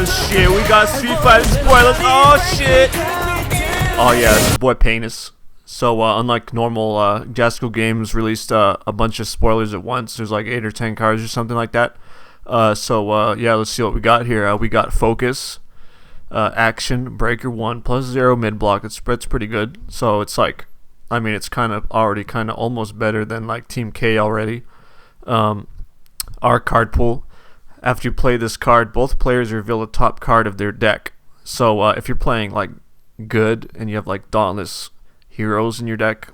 Oh shit, we got Street Fighter spoilers. Oh shit. Oh yeah, it's your boy Penis. So unlike normal Jasco games released a bunch of spoilers at once, there's like 8 or 10 cards or something like that. Yeah, let's see what we got here. We got Focus, Action, Breaker 1, +0 mid block. It's pretty good. So it's like, I mean, it's already almost better than like Team K already. Our card pool. After you play this card, both players reveal the top card of their deck. So if you're playing like good and you have like Dauntless Heroes in your deck,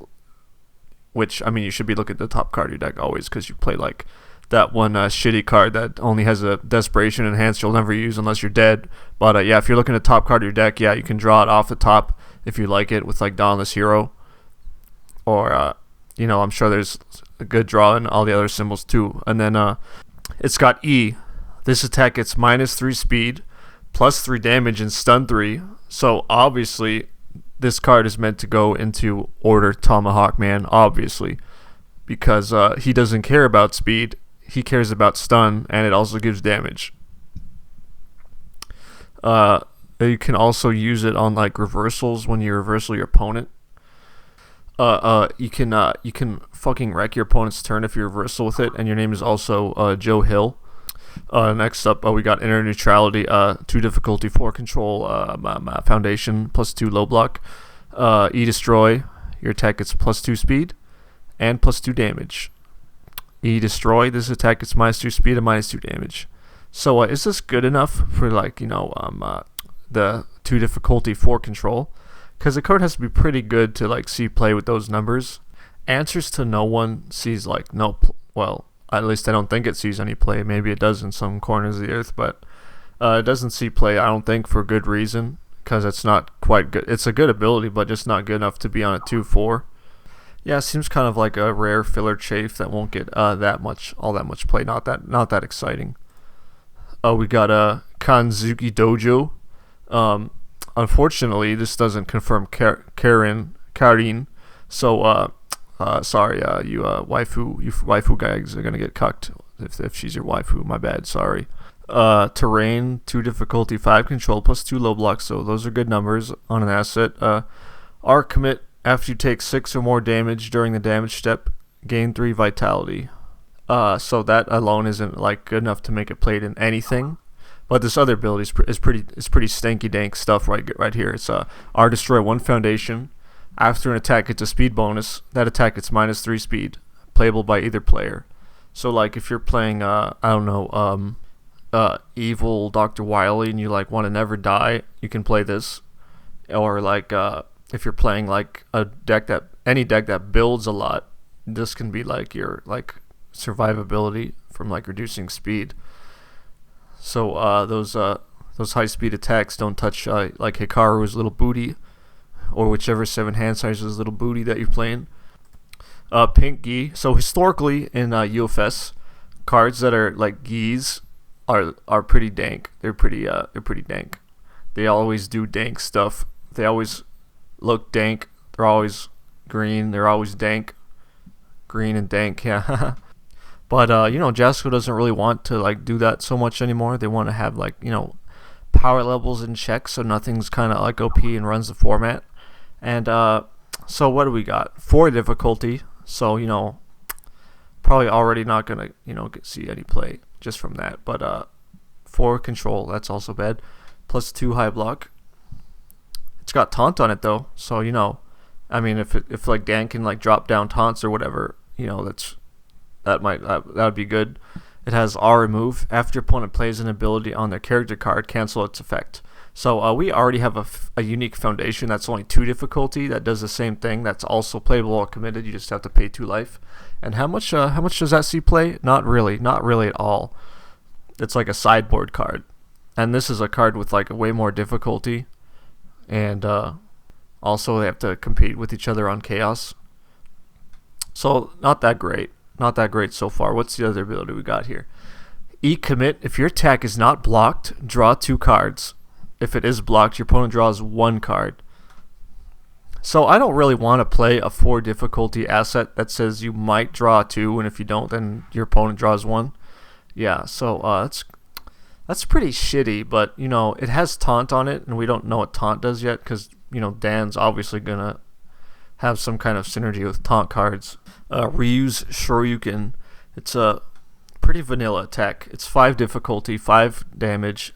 which, I mean, you should be looking at the top card of your deck always, because you play like that one shitty card that only has a Desperation Enhance you'll never use unless you're dead. But yeah, if you're looking at the top card of your deck, yeah, you can draw it off the top if you like it with like Dauntless Hero. Or, I'm sure there's a good draw in all the other symbols too. And then it's got E. This attack gets -3 speed, +3 damage, and stun 3. So obviously, this card is meant to go into Order Tomahawk Man, obviously. Because he doesn't care about speed, he cares about stun, and it also gives damage. You can also use it on like reversals when you reversal your opponent. You can fucking wreck your opponent's turn if you reversal with it, and your name is also Joe Hill. Next up, we got Inner Neutrality, 2 difficulty, 4 control, foundation, +2 low block. E Destroy, your attack gets +2 speed and +2 damage. E Destroy, this attack gets -2 speed and -2 damage. So is this good enough for like, the 2 difficulty, 4 control? Because the card has to be pretty good to like see play with those numbers. Answers to No One sees like well, at least I don't think it sees any play. Maybe it does in some corners of the earth, but it doesn't see play, I don't think, for good reason, because it's not quite good. It's a good ability, but just not good enough to be on a 2/4. Yeah, it seems kind of like a rare filler chafe that won't get all that much play. Not that exciting. We got Kanzuki Dojo. Unfortunately, this doesn't confirm Karin. So sorry, you waifu guys are gonna get cucked if she's your waifu. My bad, sorry. Terrain, 2 difficulty, 5 control, +2 low block. So those are good numbers on an asset. Arc Commit, after you take 6 or more damage during the damage step, gain 3 vitality. So that alone isn't like good enough to make it played in anything. But this other ability is pretty stanky dank stuff right here. It's R Destroy 1 foundation. After an attack gets a speed bonus, that attack gets -3 speed, playable by either player. So like if you're playing evil Dr. Wily and you like want to never die, you can play this. Or like if you're playing like any deck that builds a lot, this can be like your like survivability from like reducing speed. So those high speed attacks don't touch like Hikaru's little booty, or whichever 7 hand sizes little booty that you're playing. Pink Gi. So historically in UFS, cards that are like Gis are pretty dank. They're pretty dank. They always do dank stuff. They always look dank. They're always green. They're always dank. Green and dank, yeah. But Jasco doesn't really want to like do that so much anymore. They want to have like power levels in check, so nothing's kind of like OP and runs the format. And so what do we got? 4 difficulty. So probably already not gonna see any play just from that. But 4 control, that's also bad. +2 high block. It's got taunt on it though, so I mean if like Dan can like drop down taunts or whatever, that would be good. It has R Remove. After your opponent plays an ability on their character card, cancel its effect. So we already have a unique foundation that's only 2 difficulty that does the same thing. That's also playable or committed. You just have to pay 2 life. And how much does that see play? Not really at all. It's like a sideboard card, and this is a card with like a way more difficulty, and also they have to compete with each other on Chaos. So not that great so far. What's the other ability we got here? E Commit. If your attack is not blocked, draw 2 cards. If it is blocked, your opponent draws 1 card. So I don't really want to play a 4 difficulty asset that says you might draw 2, and if you don't, then your opponent draws 1. Yeah, so That's pretty shitty, but you know, it has taunt on it, and we don't know what taunt does yet because you know Dan's obviously gonna have some kind of synergy with taunt cards. Ryu's Shoryuken. It's a pretty vanilla attack. It's 5 difficulty, 5 damage,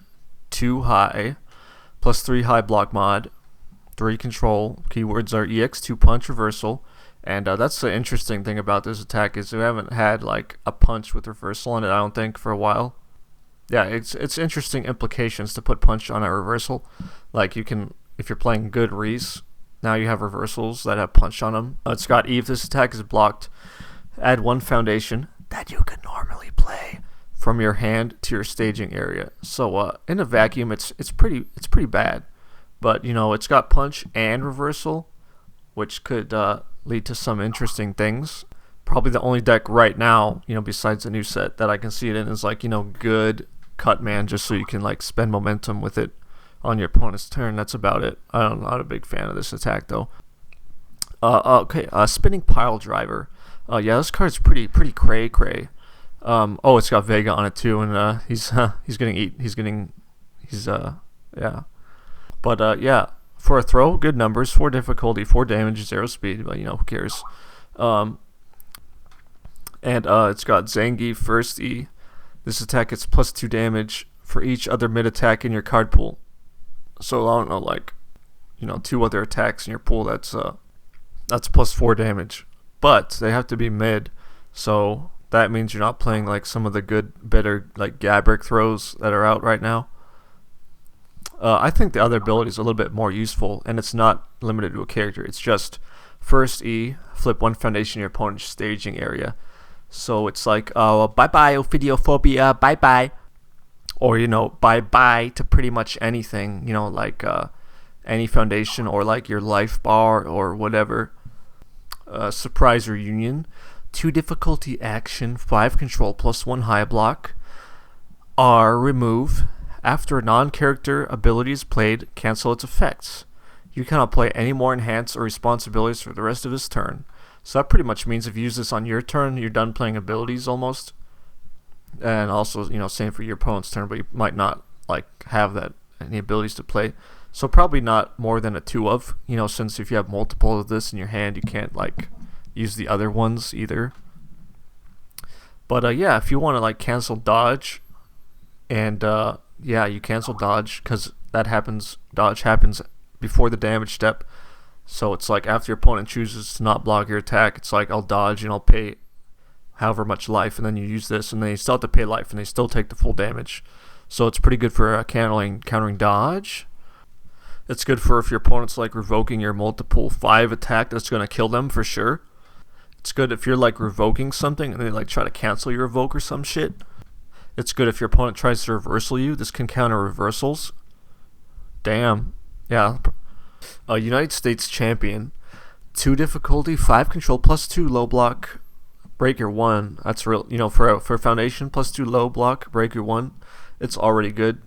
2 high, plus 3 high block mod, 3 control. Keywords are EX2 punch reversal. And that's the interesting thing about this attack is we haven't had like a punch with reversal on it, I don't think, for a while. Yeah, it's interesting implications to put punch on a reversal. Like you can, if you're playing good Reese, now you have reversals that have punch on them. It's got Eve. This attack is blocked. Add 1 foundation that you could normally play from your hand to your staging area. So in a vacuum, it's pretty bad. But you know, it's got punch and reversal, which could lead to some interesting things. Probably the only deck right now, you know, besides the new set that I can see it in is like, you know, good cut man, just so you can like spend momentum with it on your opponent's turn. That's about it. I'm not a big fan of this attack though. Okay, spinning pile driver. Yeah, this card's pretty cray. Oh, it's got Vega on it too, and he's getting eat. Yeah. But yeah, for a throw, good numbers, 4 difficulty, 4 damage, 0 speed. But you know, who cares? And it's got Zangief first E. This attack gets plus 2 damage for each other mid attack in your card pool. So I don't know, like, you know, 2 other attacks in your pool. That's plus 4 damage, but they have to be mid. So that means you're not playing like some of the better like Gabrick throws that are out right now. I think the other ability is a little bit more useful, and it's not limited to a character. It's just first E, flip 1 foundation in your opponent's staging area. So it's like, bye-bye, Ophidiophobia, bye-bye. Or, you know, bye-bye to pretty much anything, you know, like any foundation or like your life bar or whatever. Surprise Reunion. 2 difficulty action, 5 control, plus 1 high block. R, remove. After a non-character ability is played, cancel its effects. You cannot play any more enhance or responsibilities for the rest of this turn. So that pretty much means if you use this on your turn, you're done playing abilities almost. And also, you know, same for your opponent's turn, but you might not like have that any abilities to play. So probably not more than a 2 of, you know, since if you have multiple of this in your hand, you can't like use the other ones either. But yeah, if you want to like cancel dodge, and yeah, you cancel dodge because that happens. Dodge happens before the damage step. So it's like after your opponent chooses to not block your attack, it's like I'll dodge and I'll pay however much life, and then you use this, and then you still have to pay life, and they still take the full damage. So it's pretty good for countering dodge. It's good for if your opponent's like revoking your multiple 5 attack that's going to kill them for sure. It's good if you're like revoking something and they like try to cancel your revoke or some shit. It's good if your opponent tries to reversal you. This can counter reversals. Damn. Yeah. United States Champion. 2 difficulty, 5 control, plus 2 low block, breaker 1. That's real. You know, for foundation, plus 2 low block, breaker 1. It's already good.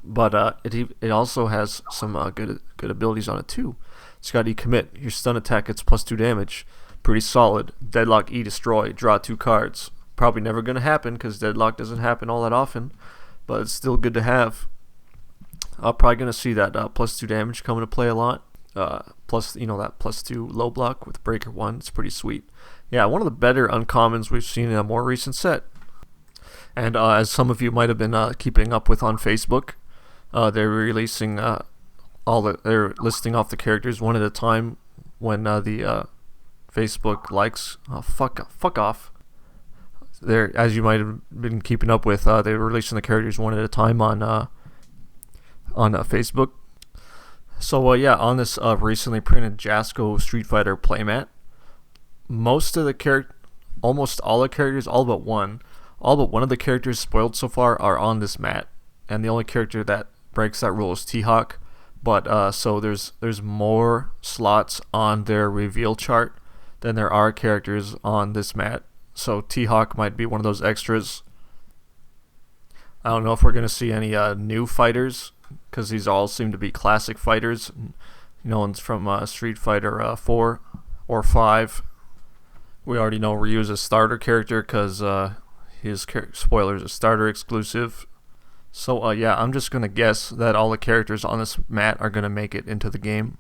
But it also has some good abilities on it too. It's got E commit. Your stun attack gets plus 2 damage. Pretty solid. Deadlock E destroy. Draw 2 cards. Probably never going to happen because Deadlock doesn't happen all that often, but it's still good to have. I'm probably going to see that plus 2 damage come into play a lot. Plus, you know, that plus 2 low block with Breaker 1. It's pretty sweet. Yeah, one of the better uncommons we've seen in a more recent set. And as some of you might have been keeping up with on Facebook, they're releasing they're listing off the characters one at a time when the Facebook likes. Fuck off. There, as you might have been keeping up with, they're releasing the characters one at a time on Facebook. So yeah, on this recently printed Jasco Street Fighter playmat, almost all the characters, all but one of the characters spoiled so far are on this mat, and the only character that breaks that rule is T-Hawk. But so there's more slots on their reveal chart than there are characters on this mat. So T-Hawk might be one of those extras. I don't know if we're going to see any new fighters, because these all seem to be classic fighters. You know, one's from Street Fighter 4 or 5. We already know Ryu's a starter character because his spoiler is a starter exclusive. So yeah, I'm just gonna guess that all the characters on this mat are gonna make it into the game.